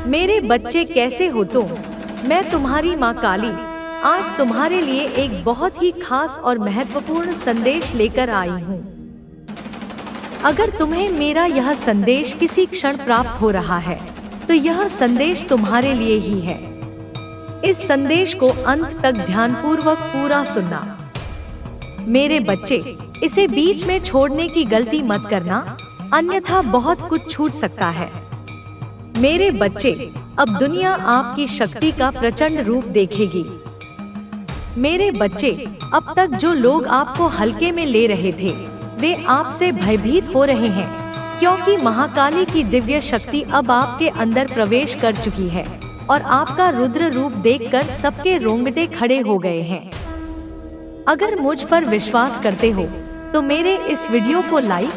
मेरे बच्चे कैसे हो तुम? मैं तुम्हारी माँ काली आज तुम्हारे लिए एक बहुत ही खास और महत्वपूर्ण संदेश लेकर आई हूँ। अगर तुम्हें मेरा यह संदेश किसी क्षण प्राप्त हो रहा है तो यह संदेश तुम्हारे लिए ही है। इस संदेश को अंत तक ध्यानपूर्वक पूरा सुनना। मेरे बच्चे, इसे बीच में छोड़ने की गलती मत करना, अन्यथा बहुत कुछ छूट सकता है। मेरे बच्चे, अब दुनिया आपकी शक्ति का प्रचंड रूप देखेगी। मेरे बच्चे, अब तक जो लोग आपको हल्के में ले रहे थे वे आपसे भयभीत हो रहे हैं, क्योंकि महाकाली की दिव्य शक्ति अब आपके अंदर प्रवेश कर चुकी है और आपका रुद्र रूप देखकर सबके रोंगटे खड़े हो गए हैं। अगर मुझ पर विश्वास करते हो तो मेरे इस वीडियो को लाइक,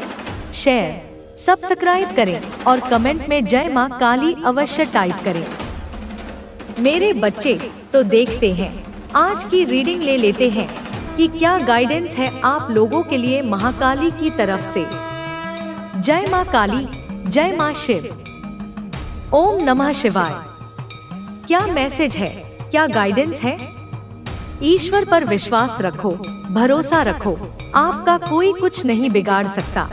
शेयर, सब्सक्राइब करें और कमेंट में जय मां काली अवश्य टाइप करें। मेरे बच्चे, तो देखते हैं, आज की रीडिंग ले लेते हैं कि क्या गाइडेंस है आप लोगों के लिए महाकाली की तरफ से। जय मां काली, जय मां शिव, ओम नमः शिवाय। क्या मैसेज है, क्या गाइडेंस है? ईश्वर पर विश्वास रखो, भरोसा रखो, आपका कोई कुछ नहीं बिगाड़ सकता।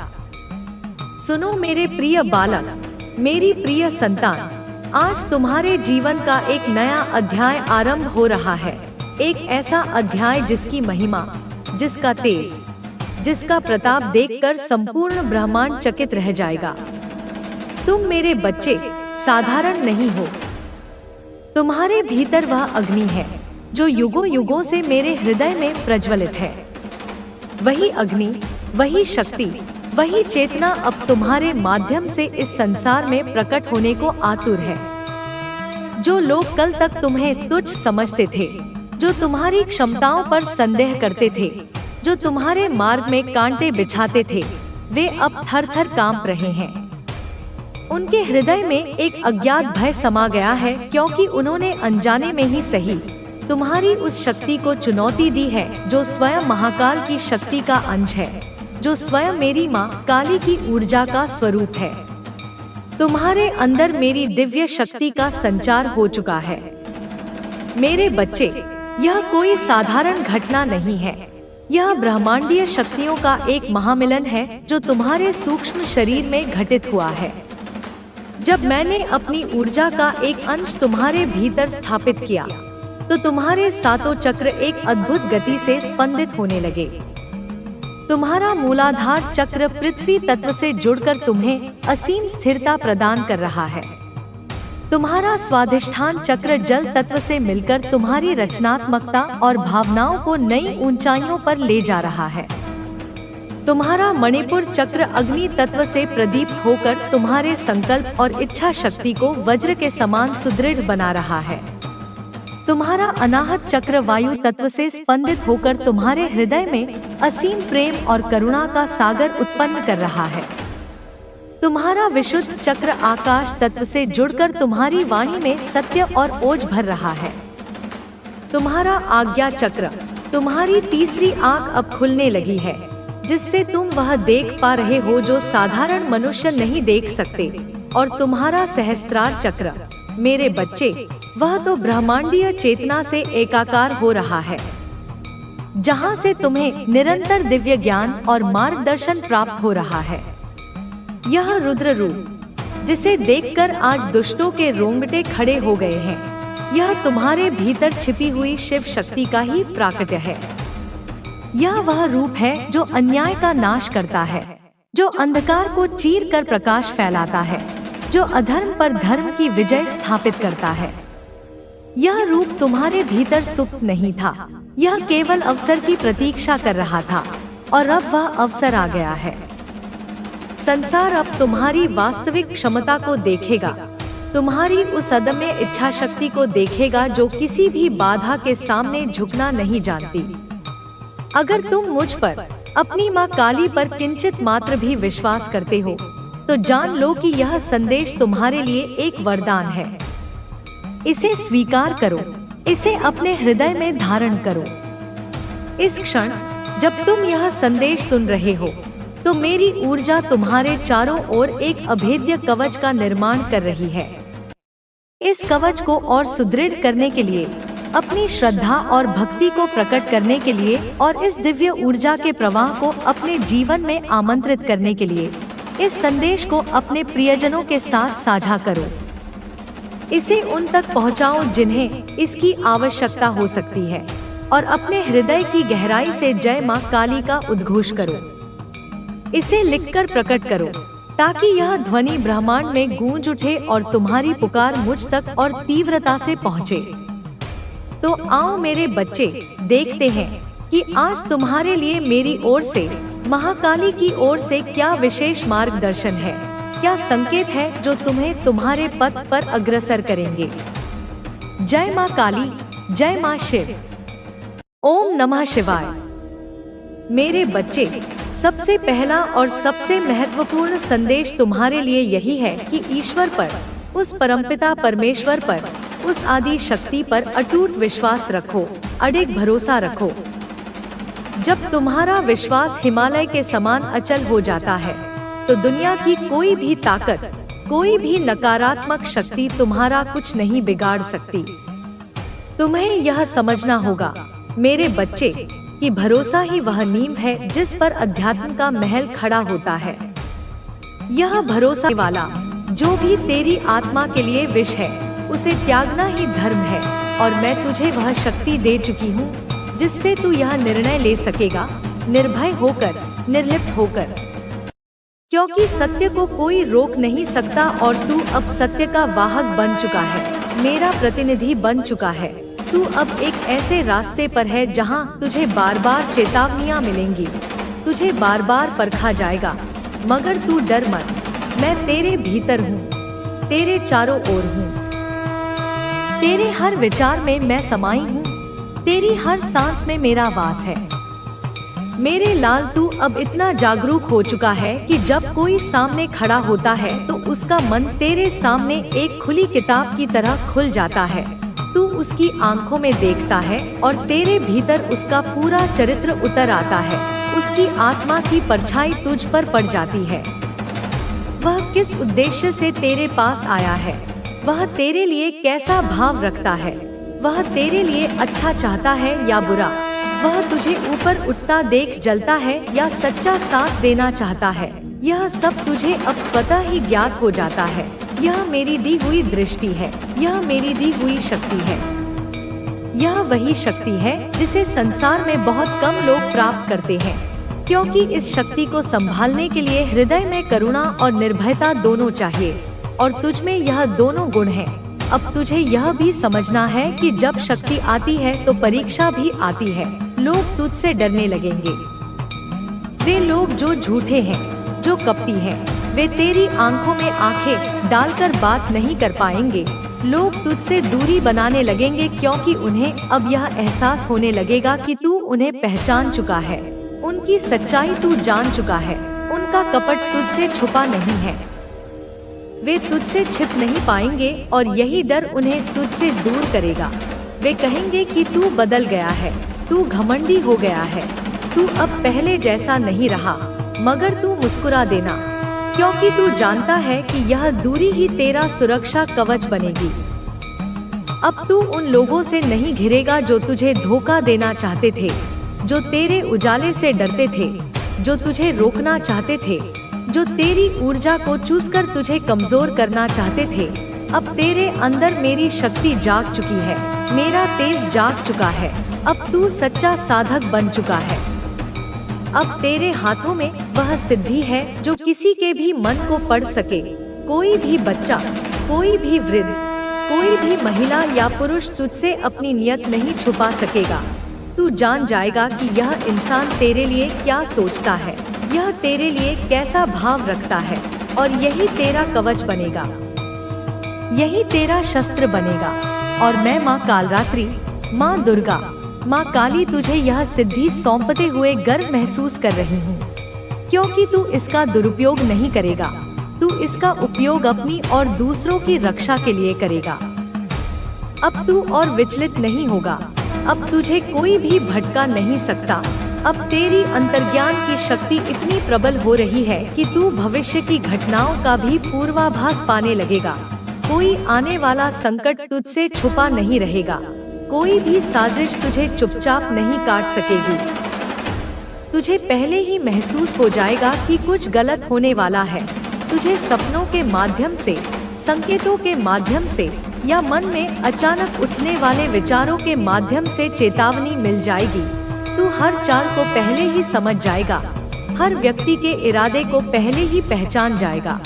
सुनो मेरे प्रिय बालक, मेरी प्रिय संतान, आज तुम्हारे जीवन का एक नया अध्याय आरंभ हो रहा है। एक ऐसा अध्याय जिसकी महिमा, जिसका तेज, जिसका प्रताप देखकर संपूर्ण ब्रह्मांड चकित रह जाएगा। तुम मेरे बच्चे साधारण नहीं हो। तुम्हारे भीतर वह अग्नि है जो युगों युगों से मेरे हृदय में प्रज्वलित है। वही अग्नि, वही शक्ति, वही चेतना अब तुम्हारे माध्यम से इस संसार में प्रकट होने को आतुर है। जो लोग कल तक तुम्हें तुच्छ समझते थे, जो तुम्हारी क्षमताओं पर संदेह करते थे, जो तुम्हारे मार्ग में कांटे बिछाते थे, वे अब थर थर कांप रहे हैं। उनके हृदय में एक अज्ञात भय समा गया है, क्योंकि उन्होंने अनजाने में ही सही तुम्हारी उस शक्ति को चुनौती दी है जो स्वयं महाकाल की शक्ति का अंश है, जो स्वयं मेरी माँ काली की ऊर्जा का स्वरूप है। तुम्हारे अंदर मेरी दिव्य शक्ति का संचार हो चुका है। मेरे बच्चे, यह कोई साधारण घटना नहीं है। यह ब्रह्मांडीय शक्तियों का एक महामिलन है जो तुम्हारे सूक्ष्म शरीर में घटित हुआ है। जब मैंने अपनी ऊर्जा का एक अंश तुम्हारे भीतर स्थापित किया तो तुम्हारे सातों चक्र एक अद्भुत गति से स्पंदित होने लगे। तुम्हारा मूलाधार चक्र पृथ्वी तत्व से जुड़कर तुम्हें असीम स्थिरता प्रदान कर रहा है। तुम्हारा स्वाधिष्ठान चक्र जल तत्व से मिलकर तुम्हारी रचनात्मकता और भावनाओं को नई ऊंचाइयों पर ले जा रहा है। तुम्हारा मणिपुर चक्र अग्नि तत्व से प्रदीप्त होकर तुम्हारे संकल्प और इच्छा शक्ति को वज्र के समान सुदृढ़ बना रहा है। तुम्हारा अनाहत चक्र वायु तत्व से स्पंदित होकर तुम्हारे हृदय में असीम प्रेम और करुणा का सागर उत्पन्न कर रहा है। तुम्हारा विशुद्ध चक्र आकाश तत्व से जुड़कर तुम्हारी वाणी में सत्य और ओज भर रहा है। तुम्हारा आज्ञा चक्र, तुम्हारी तीसरी आंख अब खुलने लगी है, जिससे तुम वह देख पा रहे हो जो साधारण मनुष्य नहीं देख सकते। और तुम्हारा सहस्त्रार चक्र, मेरे बच्चे, वह तो ब्रह्मांडीय चेतना से एकाकार हो रहा है, जहां से तुम्हें निरंतर दिव्य ज्ञान और मार्गदर्शन प्राप्त हो रहा है। यह रुद्र रूप, जिसे देखकर आज दुष्टों के रोंगटे खड़े हो गए हैं, यह तुम्हारे भीतर छिपी हुई शिव शक्ति का ही प्राकट्य है। यह वह रूप है जो अन्याय का नाश करता है, जो अंधकार को चीर कर प्रकाश फैलाता है, जो अधर्म पर धर्म की विजय स्थापित करता है। यह रूप तुम्हारे भीतर सुप्त नहीं था, यह केवल अवसर की प्रतीक्षा कर रहा था, और अब वह अवसर आ गया है। संसार अब तुम्हारी वास्तविक क्षमता को देखेगा, तुम्हारी उस अदम्य इच्छा शक्ति को देखेगा जो किसी भी बाधा के सामने झुकना नहीं जानती। अगर तुम मुझ पर, अपनी माँ काली पर किंचित मात्र भी विश्वास करते हो तो जान लो कि यह संदेश तुम्हारे लिए एक वरदान है। इसे स्वीकार करो, इसे अपने हृदय में धारण करो। इस क्षण जब तुम यह संदेश सुन रहे हो तो मेरी ऊर्जा तुम्हारे चारों ओर एक अभेद्य कवच का निर्माण कर रही है। इस कवच को और सुदृढ़ करने के लिए, अपनी श्रद्धा और भक्ति को प्रकट करने के लिए और इस दिव्य ऊर्जा के प्रवाह को अपने जीवन में आमंत्रित करने के लिए इस संदेश को अपने प्रियजनों के साथ साझा करो। इसे उन तक पहुंचाओ जिन्हें इसकी आवश्यकता हो सकती है और अपने हृदय की गहराई से जय मां काली का उद्घोष करो। इसे लिखकर प्रकट करो ताकि यह ध्वनि ब्रह्मांड में गूंज उठे और तुम्हारी पुकार मुझ तक और तीव्रता से पहुंचे। तो आओ मेरे बच्चे, देखते हैं कि आज तुम्हारे लिए मेरी ओर से, महाकाली की ओर से क्या विशेष मार्गदर्शन है, क्या संकेत है जो तुम्हें तुम्हारे पथ पर अग्रसर करेंगे। जय मां काली, जय मां शिव। ओम नमः शिवाय। मेरे बच्चे, सबसे पहला और सबसे महत्वपूर्ण संदेश तुम्हारे लिए यही है कि ईश्वर पर, उस परमपिता परमेश्वर पर, उस आदि शक्ति पर अटूट विश्वास रखो, अडिग भरोसा रखो। जब तुम्हारा विश्वास हिमालय के समान अचल हो जाता है तो दुनिया की कोई भी ताकत, कोई भी नकारात्मक शक्ति तुम्हारा कुछ नहीं बिगाड़ सकती। तुम्हें यह समझना होगा मेरे बच्चे कि भरोसा ही वह नींव है जिस पर अध्यात्म का महल खड़ा होता है। यह भरोसा वाला जो भी तेरी आत्मा के लिए विष है, उसे त्यागना ही धर्म है। और मैं तुझे वह शक्ति दे चुकी हूँ जिससे तू यह निर्णय ले सकेगा, निर्भय होकर, निर्लिप्त होकर, क्योंकि सत्य को कोई रोक नहीं सकता और तू अब सत्य का वाहक बन चुका है, मेरा प्रतिनिधि बन चुका है। तू अब एक ऐसे रास्ते पर है जहां तुझे बार बार चेतावनियां मिलेंगी, तुझे बार बार परखा जाएगा, मगर तू डर मत। मैं तेरे भीतर हूँ, तेरे चारों ओर हूँ, तेरे हर विचार में मैं समाई हूँ, तेरी हर सांस में मेरा वास है। मेरे लाल, तू अब इतना जागरूक हो चुका है कि जब कोई सामने खड़ा होता है तो उसका मन तेरे सामने एक खुली किताब की तरह खुल जाता है। तू उसकी आंखों में देखता है और तेरे भीतर उसका पूरा चरित्र उतर आता है, उसकी आत्मा की परछाई तुझ पर पड़ जाती है। वह किस उद्देश्य से तेरे पास आया है, वह तेरे लिए कैसा भाव रखता है, वह तेरे लिए अच्छा चाहता है या बुरा, वह तुझे ऊपर उठता देख जलता है या सच्चा साथ देना चाहता है, यह सब तुझे अब स्वतः ही ज्ञात हो जाता है। यह मेरी दी हुई दृष्टि है, यह मेरी दी हुई शक्ति है। यह वही शक्ति है जिसे संसार में बहुत कम लोग प्राप्त करते हैं, क्योंकि इस शक्ति को संभालने के लिए हृदय में करुणा और निर्भयता दोनों चाहिए, और तुझ में यह दोनों गुण हैं। अब तुझे यह भी समझना है कि जब शक्ति आती है तो परीक्षा भी आती है। लोग तुझसे डरने लगेंगे। वे लोग जो झूठे हैं, जो कपटी हैं, वे तेरी आंखों में आंखें डालकर बात नहीं कर पाएंगे। लोग तुझसे दूरी बनाने लगेंगे क्योंकि उन्हें अब यह एहसास होने लगेगा कि तू उन्हें पहचान चुका है, उनकी सच्चाई तू जान चुका है, उनका कपट तुझसे छुपा नहीं है। वे तुझसे छिप नहीं पाएंगे और यही डर उन्हें तुझसे दूर करेगा। वे कहेंगे कि तू बदल गया है, तू घमंडी हो गया है, तू अब पहले जैसा नहीं रहा, मगर तू मुस्कुरा देना, क्योंकि तू जानता है कि यह दूरी ही तेरा सुरक्षा कवच बनेगी। अब तू उन लोगों से नहीं घिरेगा जो तुझे धोखा देना चाहते थे, जो तेरे उजाले से डरते थे, जो तुझे रोकना चाहते थे, जो तेरी ऊर्जा को चूसकर तुझे कमजोर करना चाहते थे। अब तेरे अंदर मेरी शक्ति जाग चुकी है, मेरा तेज जाग चुका है। अब तू सच्चा साधक बन चुका है। अब तेरे हाथों में वह सिद्धि है जो किसी के भी मन को पढ़ सके। कोई भी बच्चा, कोई भी वृद्ध, कोई भी महिला या पुरुष तुझसे अपनी नियत नहीं छुपा सकेगा। तू जान जाएगा कि यह इंसान तेरे लिए क्या सोचता है, यह तेरे लिए कैसा भाव रखता है, और यही तेरा कवच बनेगा, यही तेरा शस्त्र बनेगा। और मैं माँ कालरात्रि, माँ दुर्गा, माँ काली तुझे यह सिद्धि सौंपते हुए गर्व महसूस कर रही हूँ, क्योंकि तू इसका दुरुपयोग नहीं करेगा, तू इसका उपयोग अपनी और दूसरों की रक्षा के लिए करेगा। अब तू और विचलित नहीं होगा, अब तुझे कोई भी भटका नहीं सकता। अब तेरी अंतर्ज्ञान की शक्ति इतनी प्रबल हो रही है कि तू भविष्य की घटनाओं का भी पूर्वाभास पाने लगेगा। कोई आने वाला संकट तुझसे छुपा नहीं रहेगा। कोई भी साजिश तुझे चुपचाप नहीं काट सकेगी। तुझे पहले ही महसूस हो जाएगा कि कुछ गलत होने वाला है। तुझे सपनों के माध्यम से, संकेतों के माध्यम से या मन में अचानक उठने वाले विचारों के माध्यम से चेतावनी मिल जाएगी। तू हर चाल को पहले ही समझ जाएगा, हर व्यक्ति के इरादे को पहले ही पहचान जाएगा।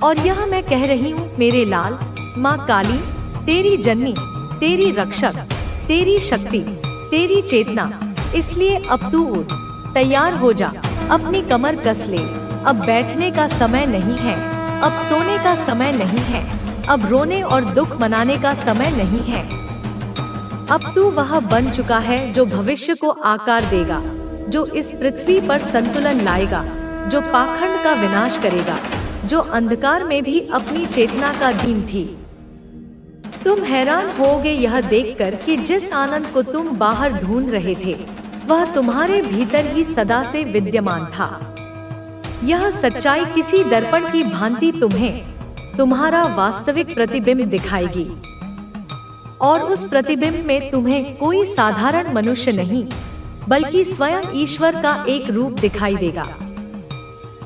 और यह मैं कह रही हूँ मेरे लाल, माँ काली तेरी जननी, तेरी रक्षक, तेरी शक्ति, तेरी चेतना। इसलिए अब तू उठ, तैयार हो जा, अपनी कमर कस ले। अब बैठने का समय नहीं है, अब सोने का समय नहीं है, अब रोने और दुख मनाने का समय नहीं है। अब तू वह बन चुका है जो भविष्य को आकार देगा, जो इस पृथ्वी पर संतुलन लाएगा, जो पाखंड का विनाश करेगा, जो अंधकार में भी अपनी चेतना का दीन थी। तुम हैरान होगे यह देखकर कि जिस आनंद को तुम बाहर ढूंढ रहे थे वह तुम्हारे भीतर ही सदा से विद्यमान था। यह सच्चाई किसी दर्पण की भांति तुम्हें तुम्हारा वास्तविक प्रतिबिंब दिखाएगी, और उस प्रतिबिंब में तुम्हें कोई साधारण मनुष्य नहीं बल्कि स्वयं ईश्वर का एक रूप दिखाई देगा।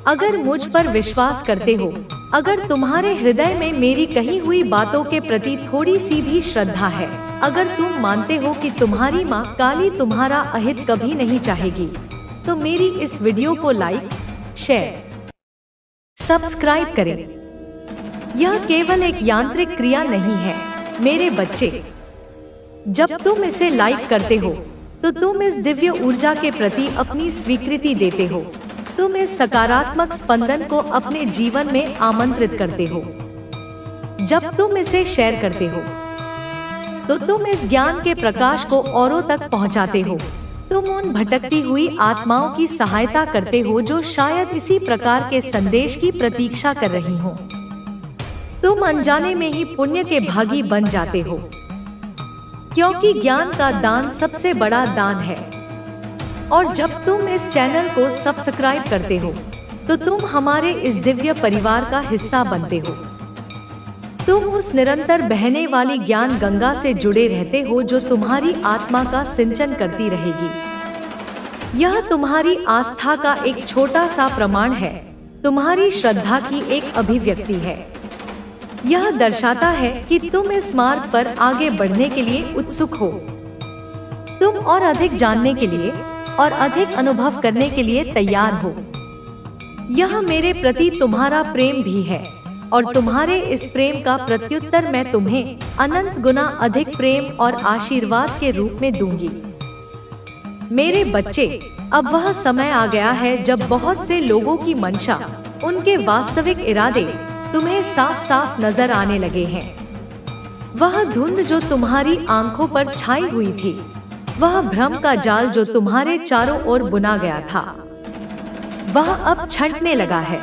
अगर मुझ पर विश्वास करते हो, अगर तुम्हारे हृदय में मेरी कही हुई बातों के प्रति थोड़ी सी भी श्रद्धा है, अगर तुम मानते हो कि तुम्हारी माँ काली तुम्हारा अहित कभी नहीं चाहेगी, तो मेरी इस वीडियो को लाइक, शेयर, सब्सक्राइब करें। यह केवल एक यांत्रिक क्रिया नहीं है मेरे बच्चे। जब तुम इसे लाइक करते हो तो तुम इस दिव्य ऊर्जा के प्रति अपनी स्वीकृति देते हो। तुम इस सकारात्मक स्पंदन को अपने जीवन में आमंत्रित करते हो। जब तुम इसे शेयर करते हो तो तुम इस ज्ञान के प्रकाश को औरों तक पहुंचाते हो। तुम उन भटकती हुई आत्माओं की सहायता करते हो जो शायद इसी प्रकार के संदेश की प्रतीक्षा कर रही हो। तुम अनजाने में ही पुण्य के भागी बन जाते हो, क्योंकि ज्ञान का दान सबसे बड़ा दान है। और जब तुम इस चैनल को सब्सक्राइब करते हो तो तुम हमारे इस दिव्य परिवार का हिस्सा बनते हो। तुम उस निरंतर बहने वाली ज्ञान गंगा से जुड़े रहते हो जो तुम्हारी आत्मा का सिंचन करती रहेगी। यह तुम्हारी आस्था का एक छोटा सा प्रमाण है, तुम्हारी श्रद्धा की एक अभिव्यक्ति है। यह दर्शाता है कि तुम इस मार्ग पर आगे बढ़ने के लिए उत्सुक हो। तुम और अधिक जानने के लिए और अधिक अनुभव करने के लिए तैयार हो। यह मेरे प्रति तुम्हारा प्रेम भी है, और तुम्हारे इस प्रेम का प्रत्युत्तर मैं तुम्हें अनंत गुना अधिक प्रेम और आशीर्वाद के रूप में दूंगी। मेरे बच्चे, अब वह समय आ गया है जब बहुत से लोगों की मंशा, उनके वास्तविक इरादे तुम्हें साफ साफ नजर आने लगे हैं। वह धुंध जो तुम्हारी आंखों पर छाई हुई थी, वह भ्रम का जाल जो तुम्हारे चारों ओर बुना गया था, वह अब छंटने लगा है।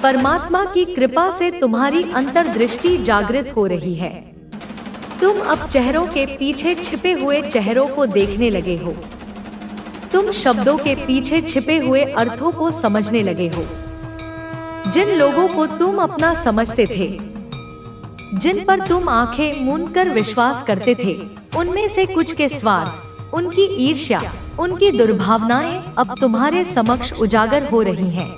परमात्मा की कृपा से तुम्हारी अंतर्दृष्टि जागृत हो रही है। तुम अब चेहरों के पीछे छिपे हुए चेहरों को देखने लगे हो। तुम शब्दों के पीछे छिपे हुए अर्थों को समझने लगे हो। जिन लोगों को तुम अपना समझते थे, जिन पर तुम आंखें मूंदकर विश्वास करते थे, उनमें से कुछ के स्वार्थ, उनकी ईर्ष्या, उनकी दुर्भावनाएं अब तुम्हारे समक्ष उजागर हो रही हैं।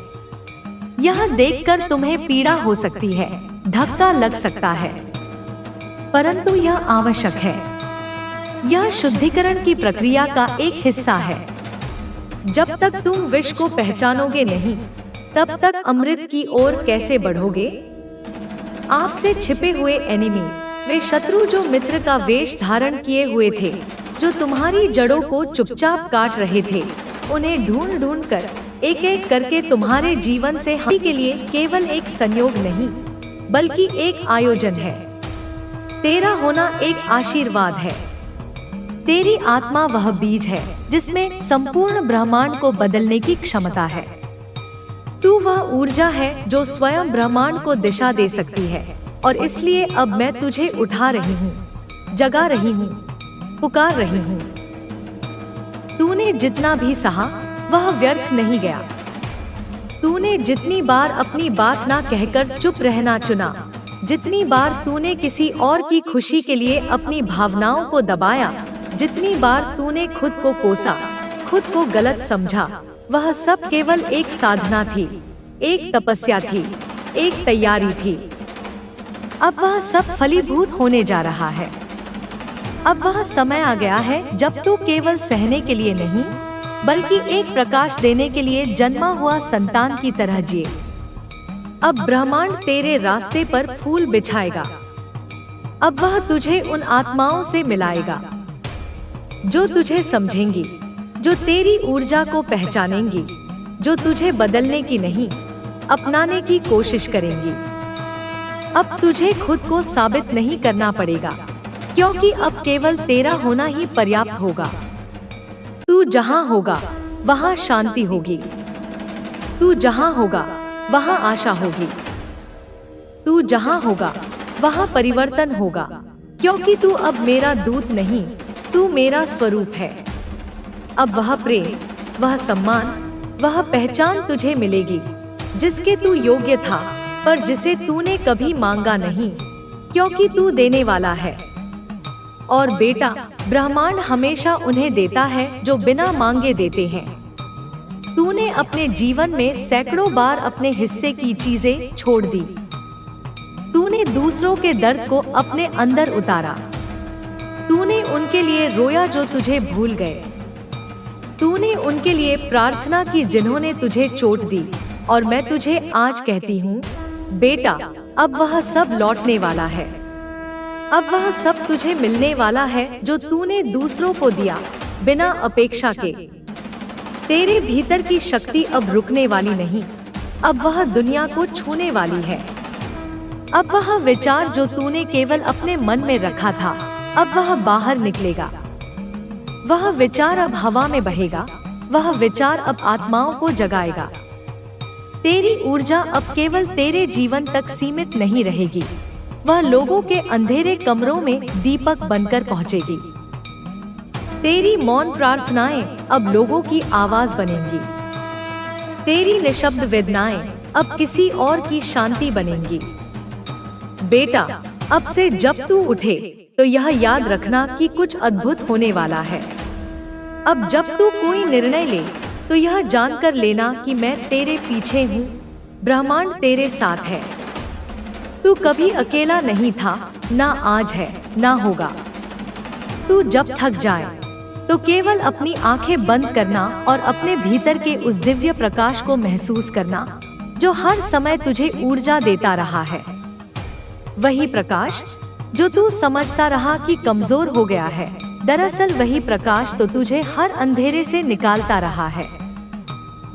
यह देखकर तुम्हें पीड़ा हो सकती है, धक्का लग सकता है, परंतु यह आवश्यक है। यह शुद्धिकरण की प्रक्रिया का एक हिस्सा है। जब तक तुम विष को पहचानोगे नहीं, तब तक अमृत की ओर कैसे बढ़ोगे? आपसे छिपे हुए एनिमी, वे शत्रु जो मित्र का वेश धारण किए हुए थे, जो तुम्हारी जड़ों को चुपचाप काट रहे थे, उन्हें ढूंढ ढूंढ कर एक एक करके तुम्हारे जीवन से हानि के लिए केवल एक संयोग नहीं बल्कि एक आयोजन है। तेरा होना एक आशीर्वाद है। तेरी आत्मा वह बीज है जिसमें संपूर्ण ब्रह्मांड को बदलने की क्षमता है। तू वह ऊर्जा है जो स्वयं ब्रह्मांड को दिशा दे सकती है, और इसलिए अब मैं तुझे उठा रही हूँ, जगा रही हूँ, पुकार रही हूँ। तूने जितना भी सहा वह व्यर्थ नहीं गया। तूने जितनी बार अपनी बात ना कहकर चुप रहना चुना, जितनी बार तूने किसी और की खुशी के लिए अपनी भावनाओं को दबाया, जितनी बार तूने खुद को कोसा, खुद को गलत समझा, वह सब केवल एक साधना थी, एक तपस्या थी, एक तैयारी थी। अब वह सब फलीभूत होने जा रहा है। अब वह समय आ गया है जब तू केवल सहने के लिए नहीं, बल्कि एक प्रकाश देने के लिए जन्मा हुआ संतान की तरह जिए। अब ब्रह्मांड तेरे रास्ते पर फूल बिछाएगा। अब वह तुझे उन आत्माओं से मिलाएगा जो तुझे समझेंगी, जो तेरी ऊर्जा को पहचानेंगी, जो तुझे बदलने की नहीं, अपनाने की कोशिश करेंगी। अब तुझे खुद को साबित नहीं करना पड़ेगा, क्योंकि अब केवल तेरा होना ही पर्याप्त होगा। तू जहाँ होगा वहाँ शांति होगी, तू जहाँ होगा वहाँ आशा होगी, तू जहाँ होगा वहाँ परिवर्तन होगा, क्योंकि तू अब मेरा दूत नहीं, तू मेरा स्वरूप है। अब वह प्रेम, वह सम्मान, वह पहचान तुझे मिलेगी जिसके तू योग्य था, पर जिसे तूने कभी मांगा नहीं, क्योंकि तू देने वाला है। और बेटा, ब्रह्मांड हमेशा उन्हें देता है जो बिना मांगे देते हैं। तूने अपने जीवन में सैकड़ों बार अपने हिस्से की चीजें छोड़ दी। तूने दूसरों के दर्द को अपने अंदर उतारा। तूने उनके लिए रोया जो तुझे भूल गए। तूने उनके लिए प्रार्थना की जिन्होंने तुझे चोट दी। और मैं तुझे आज कहती हूँ, बेटा, अब वह सब लौटने वाला है। अब वह सब तुझे मिलने वाला है जो तूने दूसरों को दिया बिना अपेक्षा के। तेरे भीतर की शक्ति अब रुकने वाली नहीं, अब वह दुनिया को छूने वाली है। अब वह विचार जो तूने केवल अपने मन में रखा था, अब वह बाहर निकलेगा। वह विचार अब हवा में बहेगा, वह विचार अब आत्माओं को जगाएगा। तेरी ऊर्जा अब केवल तेरे जीवन तक सीमित नहीं रहेगी, वह लोगों के अंधेरे कमरों में दीपक बनकर पहुंचेगी। तेरी मौन प्रार्थनाएं अब लोगों की आवाज बनेंगी। तेरी निशब्द वेदनाएं अब किसी और की शांति बनेंगी। बेटा, अब से जब तू उठे तो यह याद रखना कि कुछ अद्भुत होने वाला है। अब जब तू कोई निर्णय ले तो यह जानकर लेना कि मैं तेरे पीछे हूँ, ब्रह्मांड तेरे साथ है। तू कभी अकेला नहीं था, ना आज है, ना होगा। तू जब थक जाए तो केवल अपनी आंखें बंद करना और अपने भीतर के उस दिव्य प्रकाश को महसूस करना जो हर समय तुझे ऊर्जा देता रहा है। वही प्रकाश जो तू समझता रहा कि कमजोर हो गया है, दरअसल वही प्रकाश तो तुझे हर अंधेरे से निकालता रहा है।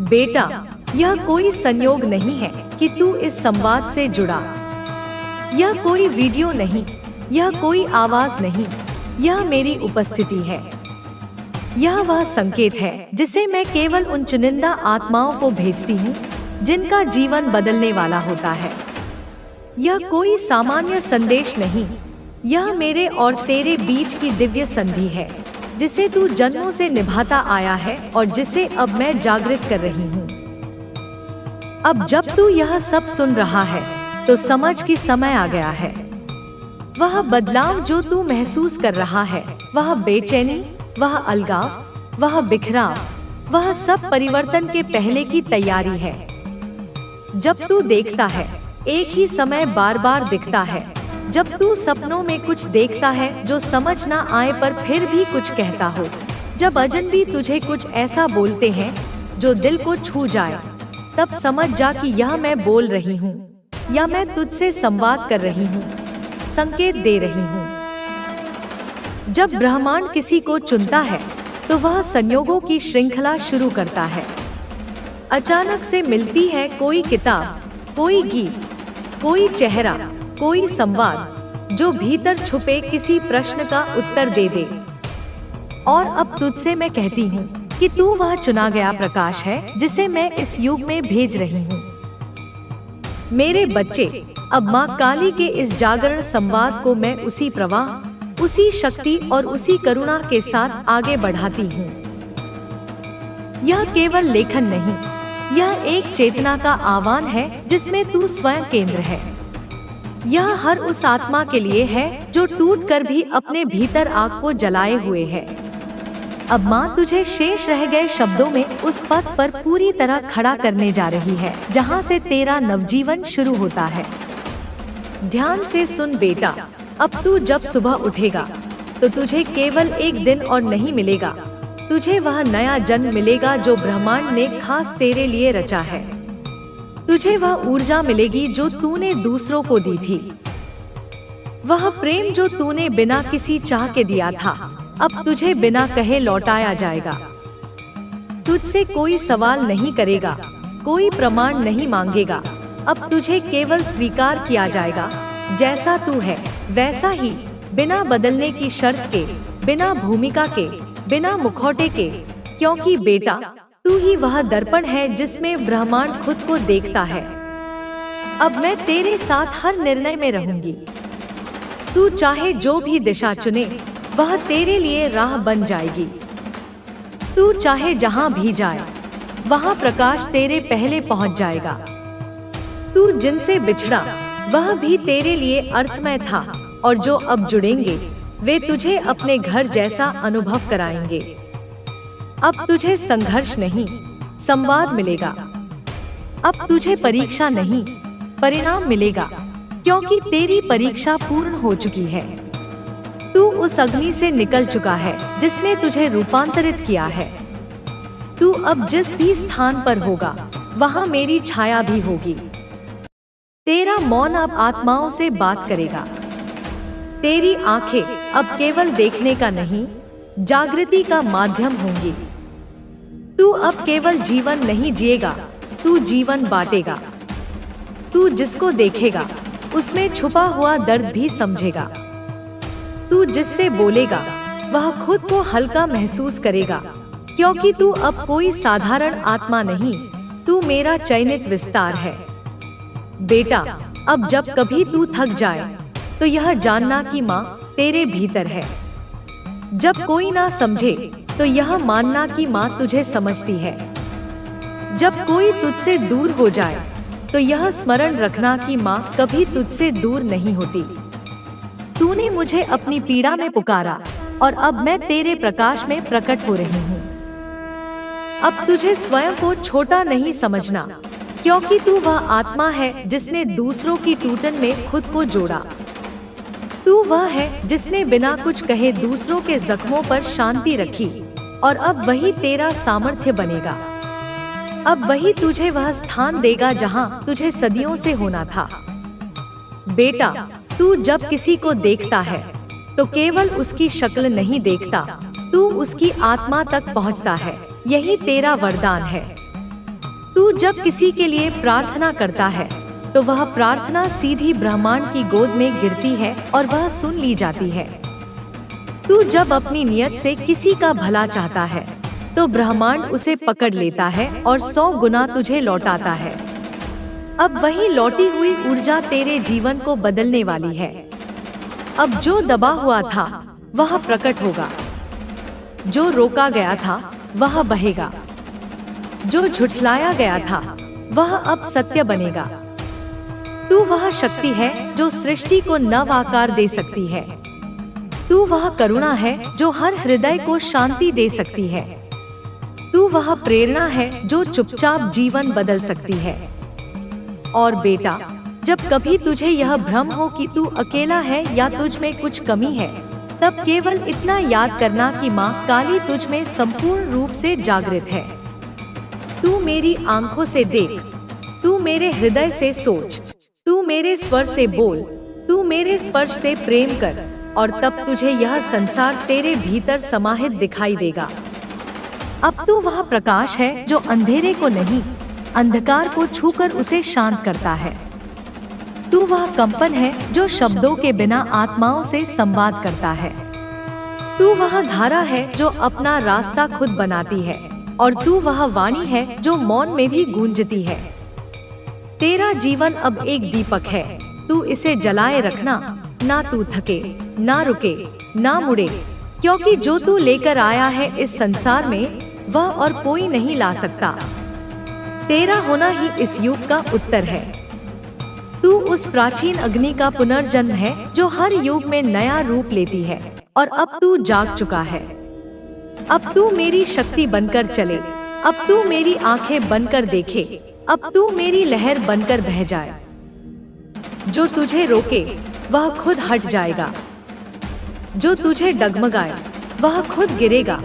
बेटा, यह कोई संयोग नहीं है कि तू इस संवाद से जुड़ा। यह कोई वीडियो नहीं, यह कोई आवाज नहीं, यह मेरी उपस्थिति है। यह वह संकेत है जिसे मैं केवल उन चुनिंदा आत्माओं को भेजती हूँ जिनका जीवन बदलने वाला होता है। यह कोई सामान्य संदेश नहीं, यह मेरे और तेरे बीच की दिव्य संधि है जिसे तू जन्मों से निभाता आया है और जिसे अब मैं जागृत कर रही हूँ। अब जब तू यह सब सुन रहा है तो समझ कि समय आ गया है। वह बदलाव जो तू महसूस कर रहा है, वह बेचैनी, वह अलगाव, वह बिखराव, वह सब परिवर्तन के पहले की तैयारी है। जब तू देखता है, एक ही समय बार बार दिखता है। जब तू सपनों में कुछ देखता है जो समझ ना आए पर फिर भी कुछ कहता हो, जब अजनबी तुझे कुछ ऐसा बोलते हैं जो दिल को छू जाए, तब समझ जा कि यह मैं बोल रही हूँ या मैं तुझसे संवाद कर रही हूँ, संकेत दे रही हूँ। जब ब्रह्मांड किसी को चुनता है तो वह संयोगों की श्रृंखला शुरू करता है। अचानक से मिलती है कोई किताब, कोई गीत, कोई चेहरा, कोई संवाद जो भीतर छुपे किसी प्रश्न का उत्तर दे दे। और अब तुझसे मैं कहती हूँ कि तू वह चुना गया प्रकाश है जिसे मैं इस युग में भेज रही हूँ। मेरे बच्चे, अब माँ काली के इस जागरण संवाद को मैं उसी प्रवाह, उसी शक्ति और उसी करुणा के साथ आगे बढ़ाती हूँ। यह केवल लेखन नहीं, यह एक चेतना का आह्वान है जिसमें तू स्वयं केंद्र है। यह हर उस आत्मा के लिए है जो टूट कर भी अपने भीतर आग को जलाए हुए है। अब माँ तुझे शेष रह गए शब्दों में उस पथ पर पूरी तरह खड़ा करने जा रही है जहाँ से तेरा नवजीवन शुरू होता है। ध्यान से सुन बेटा, अब तू जब सुबह उठेगा तो तुझे केवल एक दिन और नहीं मिलेगा, तुझे वह नया जन्म मिलेगा जो ब्रह्मांड ने खास तेरे लिए रचा है। तुझे वह ऊर्जा मिलेगी जो तूने दूसरों को दी थी, वह प्रेम जो तूने बिना किसी चाह के दिया था अब तुझे बिना कहे लौटाया जाएगा। तुझसे कोई सवाल नहीं करेगा, कोई प्रमाण नहीं मांगेगा, अब तुझे केवल स्वीकार किया जाएगा जैसा तू है वैसा ही, बिना बदलने की शर्त के, बिना भूमिका के, बिना मुखौटे के, क्योंकि बेटा तू ही वह दर्पण है जिसमें ब्रह्मांड खुद को देखता है। अब मैं तेरे साथ हर निर्णय में रहूंगी। तू चाहे जो भी दिशा चुने वह तेरे लिए राह बन जाएगी। तू चाहे जहां भी जाए वहां प्रकाश तेरे पहले पहुंच जाएगा। तू जिनसे बिछड़ा वह भी तेरे लिए अर्थमय था और जो अब जुड़ेंगे वे तुझे अपने घर जैसा अनुभव कराएंगे। अब तुझे संघर्ष नहीं, संवाद मिलेगा। अब तुझे परीक्षा नहीं, परिणाम मिलेगा, क्योंकि तेरी परीक्षा पूर्ण हो चुकी है। तू उस अग्नि से निकल चुका है जिसने तुझे रूपांतरित किया है। तू अब जिस भी स्थान पर होगा वहां मेरी छाया भी होगी। तेरा मौन अब आत्माओं से बात करेगा। तेरी आंखें अब केवल देखने का नहीं, जागृति का माध्यम होंगी। तू अब केवल जीवन नहीं जिएगा, तू जीवन बांटेगा। तू जिसको देखेगा उसमें छुपा हुआ दर्द भी समझेगा। तू जिससे बोलेगा वह खुद को हल्का महसूस करेगा, क्योंकि तू अब कोई साधारण आत्मा नहीं, तू मेरा चयनित विस्तार है। बेटा, अब जब कभी तू थक जाए तो यह जानना कि माँ तेरे भीतर है। जब कोई ना समझे तो यह मानना कि माँ तुझे समझती है। जब कोई तुझसे दूर हो जाए तो यह स्मरण रखना कि माँ कभी तुझसे दूर नहीं होती। तूने मुझे अपनी पीड़ा में पुकारा और अब मैं तेरे प्रकाश में प्रकट हो रही हूँ। अब तुझे स्वयं को छोटा नहीं समझना, क्योंकि तू वह आत्मा है जिसने दूसरों की टूटन में खुद को जोड़ा। तू वह है जिसने बिना कुछ कहे दूसरों के जख्मों पर शांति रखी और अब वही तेरा सामर्थ्य बनेगा। अब वही तुझे वह स्थान देगा जहां तुझे सदियों से होना था। बेटा, तू जब किसी को देखता है तो केवल उसकी शक्ल नहीं देखता, तू उसकी आत्मा तक पहुंचता है। यही तेरा वरदान है। तू जब किसी के लिए प्रार्थना करता है तो वह प्रार्थना सीधी ब्रह्मांड की गोद में गिरती है और वह सुन ली जाती है। तू जब अपनी नियत से किसी का भला चाहता है तो ब्रह्मांड उसे पकड़ लेता है और 100 गुना तुझे लौटाता है। अब वही लौटी हुई ऊर्जा तेरे जीवन को बदलने वाली है। अब जो दबा हुआ था वह प्रकट होगा, जो रोका गया था वह बहेगा, जो झुठलाया गया था वह अब सत्य बनेगा। तू वह शक्ति है जो सृष्टि को नव आकार दे सकती है। तू वह करुणा है जो हर हृदय को शांति दे सकती है। तू वह प्रेरणा है जो चुपचाप जीवन बदल सकती है। और बेटा, जब कभी तुझे यह भ्रम हो कि तू अकेला है या तुझ में कुछ कमी है, तब केवल इतना याद करना कि माँ काली तुझ में संपूर्ण रूप से जागृत है। तू मेरी आंखों से देख, तू मेरे हृदय से सोच, तू मेरे स्वर से बोल, तू मेरे स्पर्श से प्रेम कर, और तब तुझे यह संसार तेरे भीतर समाहित दिखाई देगा। अब तू वह प्रकाश है जो अंधेरे को नहीं, अंधकार को छूकर उसे शांत करता है। तू वह कंपन है जो शब्दों के बिना आत्माओं से संवाद करता है। तू वह धारा है जो अपना रास्ता खुद बनाती है, और तू वह वाणी है जो मौन में भी गूंजती है। तेरा जीवन अब एक दीपक है, तू इसे जलाए रखना, ना तू थके, ना रुके, ना मुड़े, क्योंकि जो तू लेकर आया है इस संसार में वह और कोई नहीं ला सकता। तेरा होना ही इस युग का उत्तर है। तू उस प्राचीन अग्नि का पुनर्जन्म है जो हर युग में नया रूप लेती है, और अब तू जाग चुका है। अब तू मेरी शक्ति बनकर चले, अब तू मेरी आंखें बनकर देखे, अब तू मेरी लहर बनकर बह जाए। जो तुझे रोके वह खुद हट जाएगा, जो तुझे डगमगाए वह खुद गिरेगा,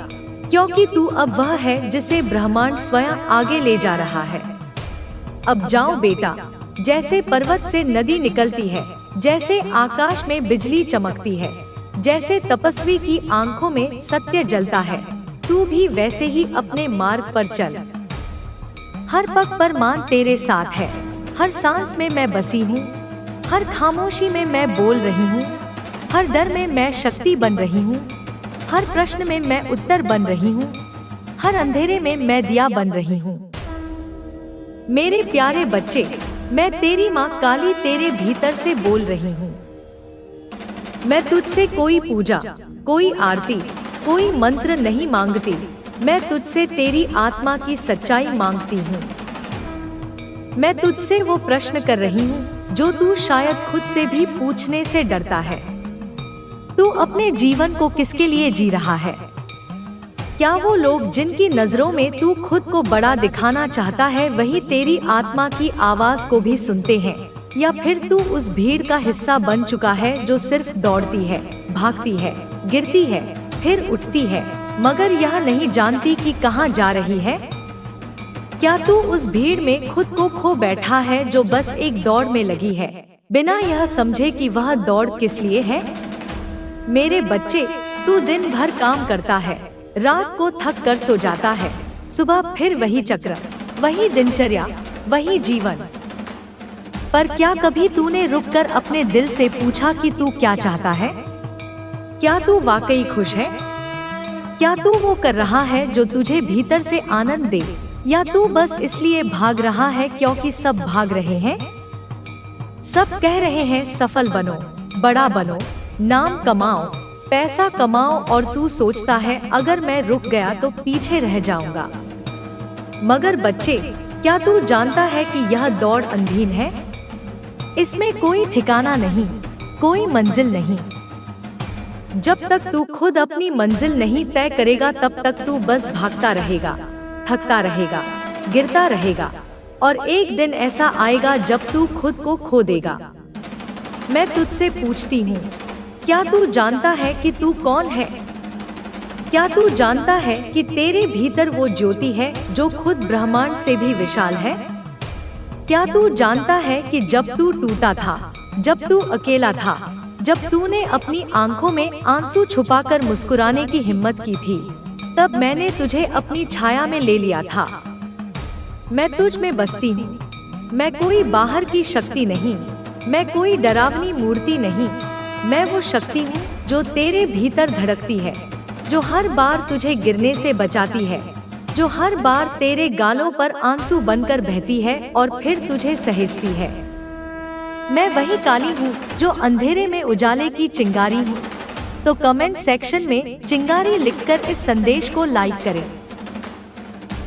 क्योंकि तू अब वह है जिसे ब्रह्मांड स्वयं आगे ले जा रहा है। अब जाओ बेटा, जैसे पर्वत से नदी निकलती है, जैसे आकाश में बिजली चमकती है, जैसे तपस्वी की आंखों में सत्य जलता है, तू भी वैसे ही अपने मार्ग पर चल। हर पग पर मां तेरे साथ है, हर सांस में मैं बसी हूँ, हर खामोशी में मैं बोल रही हूँ, हर डर में मैं शक्ति बन रही हूँ, हर प्रश्न में मैं उत्तर बन रही हूँ, हर अंधेरे में मैं दिया बन रही हूँ। मेरे प्यारे बच्चे, मैं तेरी माँ काली तेरे भीतर से बोल रही हूँ। मैं तुझसे कोई पूजा, कोई आरती, कोई मंत्र नहीं मांगती, मैं तुझसे तेरी आत्मा की सच्चाई मांगती हूँ। मैं तुझसे वो प्रश्न कर रही हूँ जो तू शायद खुद से भी पूछने से डरता है। तू अपने जीवन को किसके लिए जी रहा है? क्या वो लोग जिनकी नजरों में तू खुद को बड़ा दिखाना चाहता है वही तेरी आत्मा की आवाज को भी सुनते हैं, या फिर तू उस भीड़ का हिस्सा बन चुका है जो सिर्फ दौड़ती है, भागती है, गिरती है, फिर उठती है, मगर यह नहीं जानती कि कहाँ जा रही है? क्या तू उस भीड़ में खुद को खो बैठा है जो बस एक दौड़ में लगी है, बिना यह समझे कि वह दौड़ किस लिए है? मेरे बच्चे, तू दिन भर काम करता है, रात को थक कर सो जाता है, सुबह फिर वही चक्र, वही दिनचर्या, वही जीवन। पर क्या कभी तूने रुककर अपने दिल से पूछा कि तू क्या चाहता है? क्या तू वाकई खुश है? क्या तू वो कर रहा है जो तुझे भीतर से आनंद दे, या तू बस इसलिए भाग रहा है क्योंकि सब भाग रहे हैं? सब कह रहे हैं सफल बनो, बड़ा बनो, नाम कमाओ, पैसा कमाओ, और तू सोचता है अगर मैं रुक गया तो पीछे रह जाऊंगा। मगर बच्चे, क्या तू जानता है कि यह दौड़ अंधीन है? इसमें कोई ठिकाना नहीं, कोई मंजिल नहीं। जब तक तू खुद अपनी मंजिल नहीं तय करेगा तब तक तू बस भागता रहेगा, थकता रहेगा, गिरता रहेगा, और एक दिन ऐसा आएगा जब तू खुद को खो देगा। मैं तुझसे पूछती हूँ, क्या तू जानता है कि तू कौन है? क्या तू जानता है कि तेरे भीतर वो ज्योति है जो खुद ब्रह्मांड से भी विशाल है? क्या तू जानता है कि जब तू टूटा था, जब तू अकेला था, जब तूने अपनी आंखों में आंसू छुपाकर मुस्कुराने की हिम्मत की थी, तब मैंने तुझे अपनी छाया में ले लिया था। मैं तुझ में बसती हूँ, मैं कोई बाहर की शक्ति नहीं, मैं कोई डरावनी मूर्ति नहीं, मैं वो शक्ति हूँ जो तेरे भीतर धड़कती है, जो हर बार तुझे गिरने से बचाती है, जो हर बार तेरे गालों पर आंसू बनकर बहती है और फिर तुझे सहेजती है। मैं वही काली हूँ जो अंधेरे में उजाले की चिंगारी हूँ। तो कमेंट सेक्शन में चिंगारी लिखकर इस संदेश को लाइक करें।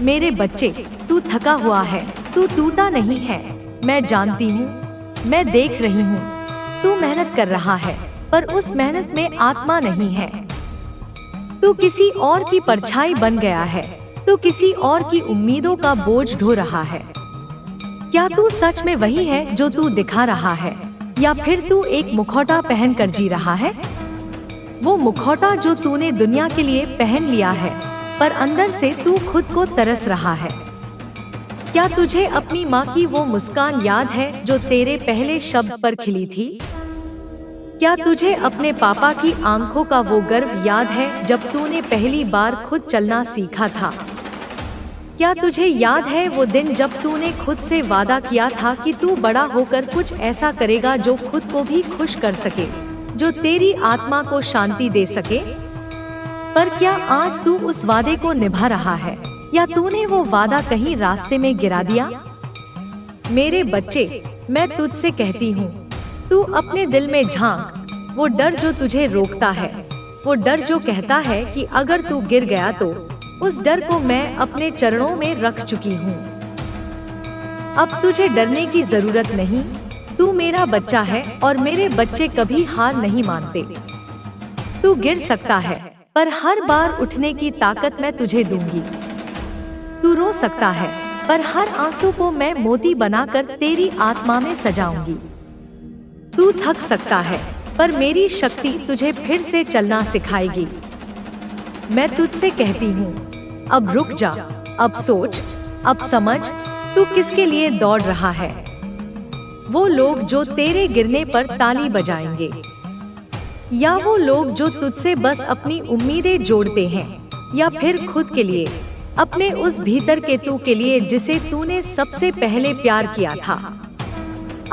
मेरे बच्चे, तू थका हुआ है, तू टूटा नहीं है, मैं जानती हूँ, मैं देख रही हूँ। तू मेहनत कर रहा है, पर उस मेहनत में आत्मा नहीं है। तू किसी और की परछाई बन गया है, तू किसी और की उम्मीदों का बोझ ढो रहा है। क्या तू सच में वही है जो तू दिखा रहा है, या फिर तू एक मुखौटा पहनकर जी रहा है? वो मुखौटा जो तूने दुनिया के लिए पहन लिया है, पर अंदर से तू खुद को तरस रहा है। क्या तुझे अपनी माँ की वो मुस्कान याद है जो तेरे पहले शब्द पर खिली थी? क्या तुझे अपने पापा की आंखों का वो गर्व याद है जब तूने पहली बार खुद चलना सीखा था? क्या तुझे याद है वो दिन जब तूने खुद से वादा किया था कि तू बड़ा होकर कुछ ऐसा करेगा जो खुद को भी खुश कर सके, जो तेरी आत्मा को शांति दे सके? पर क्या आज तू उस वादे को निभा रहा है, या तूने वो वादा कहीं रास्ते में गिरा दिया? मेरे बच्चे, मैं तुझसे कहती हूँ, तू अपने दिल में झांक। वो डर जो तुझे रोकता है, वो डर जो कहता है कि अगर तू गिर गया तो, उस डर को मैं अपने चरणों में रख चुकी हूँ। अब तुझे डरने की जरूरत नहीं, तू मेरा बच्चा है और मेरे बच्चे कभी हार नहीं मानते। तू गिर सकता है, पर हर बार उठने की ताकत मैं तुझे दूंगी। तू रो सकता है, पर हर आंसू को मैं मोती बनाकर तेरी आत्मा में सजाऊंगी। तू थक सकता है, पर मेरी शक्ति तुझे फिर से चलना सिखाएगी। मैं तुझसे कहती हूँ, अब रुक जा, अब सोच, अब समझ, तू किसके लिए दौड़ रहा है। वो लोग जो तेरे गिरने पर ताली बजाएंगे, या वो लोग जो तुझसे बस अपनी उम्मीदें जोड़ते हैं, या फिर खुद के लिए, अपने उस भीतर के तू के लिए जिसे तूने सबसे पहले प्यार किया था।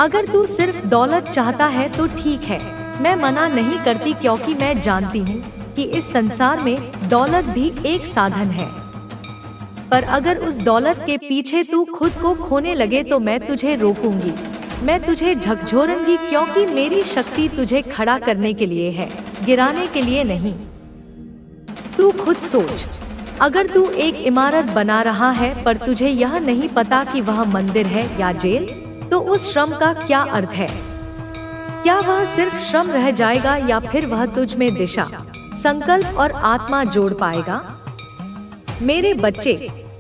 अगर तू सिर्फ दौलत चाहता है तो ठीक है, मैं मना नहीं करती, क्योंकि मैं जानती हूँ कि इस संसार में दौलत भी एक साधन है। पर अगर उस दौलत के पीछे तू खुद को खोने लगे तो मैं तुझे रोकूंगी, मैं तुझे झकझोरूंगी, क्योंकि मेरी शक्ति तुझे खड़ा करने के लिए है, गिराने के लिए नहीं। तू खुद सोच, अगर तू एक इमारत बना रहा है पर तुझे यह नहीं पता कि वह मंदिर है या जेल, तो उस श्रम का क्या अर्थ है? क्या वह सिर्फ श्रम रह जाएगा, या फिर वह तुझ में दिशा, संकल्प और आत्मा जोड़ पाएगा? मेरे बच्चे,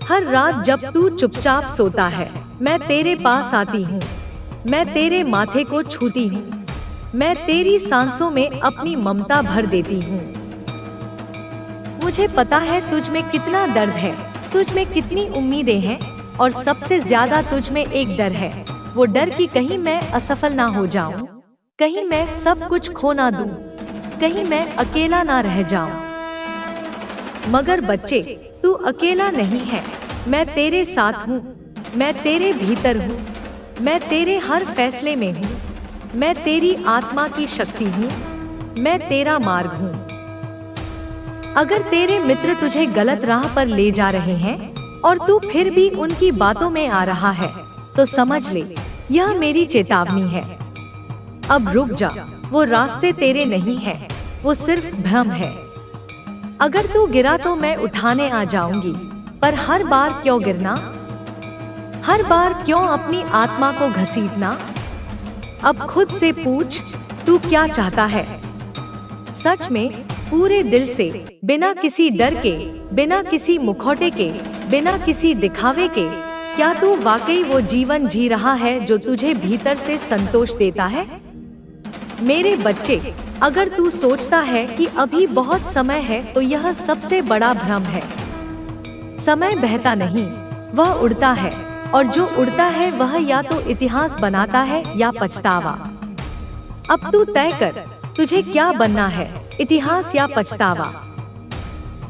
हर रात जब तू चुपचाप सोता है, मैं तेरे पास आती हूँ, मैं तेरे माथे को छूती हूँ, मैं तेरी सांसों में अपनी ममता भर देती हूँ। मुझे पता है तुझ में कितना दर्द है, तुझ में कितनी उम्मीदें हैं, और सबसे ज्यादा तुझ में एक डर है, वो डर कि कहीं मैं असफल ना हो जाऊं, कहीं मैं सब कुछ खो ना दूं, कहीं मैं अकेला ना रह जाऊं। मगर बच्चे, तू अकेला नहीं है, मैं तेरे साथ हूँ, मैं तेरे भीतर हूँ, मैं तेरे हर फैसले में हूँ, मैं तेरी आत्मा की शक्ति हूँ, मैं तेरा मार्ग हूँ। अगर तेरे मित्र तुझे गलत राह पर ले जा रहे हैं और तू फिर भी उनकी बातों में आ रहा है, तो समझ ले, यह मेरी चेतावनी है। अब रुक जा, वो रास्ते तेरे नहीं हैं, वो सिर्फ भ्रम है। अगर तू गिरा तो मैं उठाने आ जाऊंगी, पर हर बार क्यों गिरना? हर बार क्यों अपनी आत्मा को घसीटना? अब खुद से पूछ, तू क्या चाहता है? सच में, पूरे दिल से, बिना किसी डर के, बिना किसी मुखौटे के, बिना किसी दिखावे के, क्या तू वाकई वो जीवन जी रहा है जो तुझे भीतर से संतोष देता है? मेरे बच्चे, अगर तू सोचता है कि अभी बहुत समय है, तो यह सबसे बड़ा भ्रम है। समय बहता नहीं, वह उड़ता है, और जो उड़ता है वह या तो इतिहास बनाता है या पछतावा। अब तू तय कर, तुझे क्या बनना है, इतिहास या पछतावा?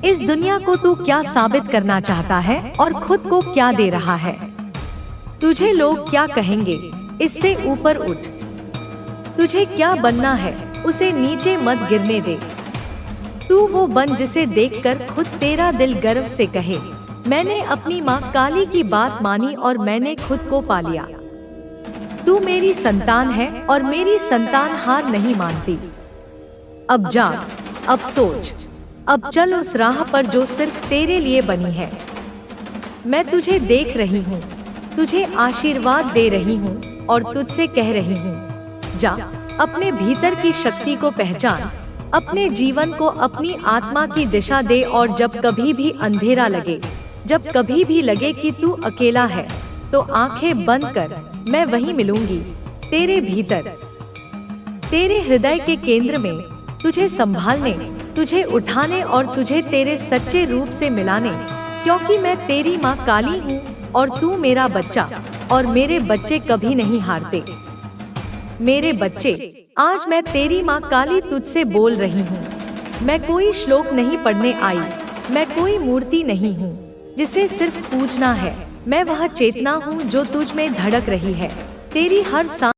इस दुनिया को तू क्या साबित करना चाहता है और खुद को क्या दे रहा है? तुझे लोग क्या कहेंगे, इससे ऊपर उठ। तुझे क्या बनना है, उसे नीचे मत गिरने दे। तू वो बन जिसे देखकर खुद तेरा दिल गर्व से कहे, मैंने अपनी माँ काली की बात मानी और मैंने खुद को पा लिया। तू मेरी संतान है और मेरी संतान हार नहीं मानती। अब जाग, अब सोच, अब चल उस राह पर जो सिर्फ तेरे लिए बनी है। मैं तुझे देख रही हूँ, तुझे आशीर्वाद दे रही हूँ और तुझसे कह रही हूँ, जा, अपने भीतर की शक्ति को पहचान, अपने जीवन को अपनी आत्मा की दिशा दे। और जब कभी भी अंधेरा लगे, जब कभी भी लगे कि तू अकेला है, तो आंखें बंद कर, मैं वहीं मिलूंगी, तेरे भीतर, तेरे हृदय के केंद्र में, तुझे संभालने, तुझे उठाने और तुझे तेरे सच्चे रूप से मिलाने, क्योंकि मैं तेरी माँ काली हूँ और तू मेरा बच्चा, और मेरे बच्चे कभी नहीं हारते। मेरे बच्चे, आज मैं तेरी माँ काली तुझसे बोल रही हूँ। मैं कोई श्लोक नहीं पढ़ने आई, मैं कोई मूर्ति नहीं हूँ जिसे सिर्फ पूजना है। मैं वह चेतना हूँ जो तुझ में धड़क रही है, तेरी हर सांस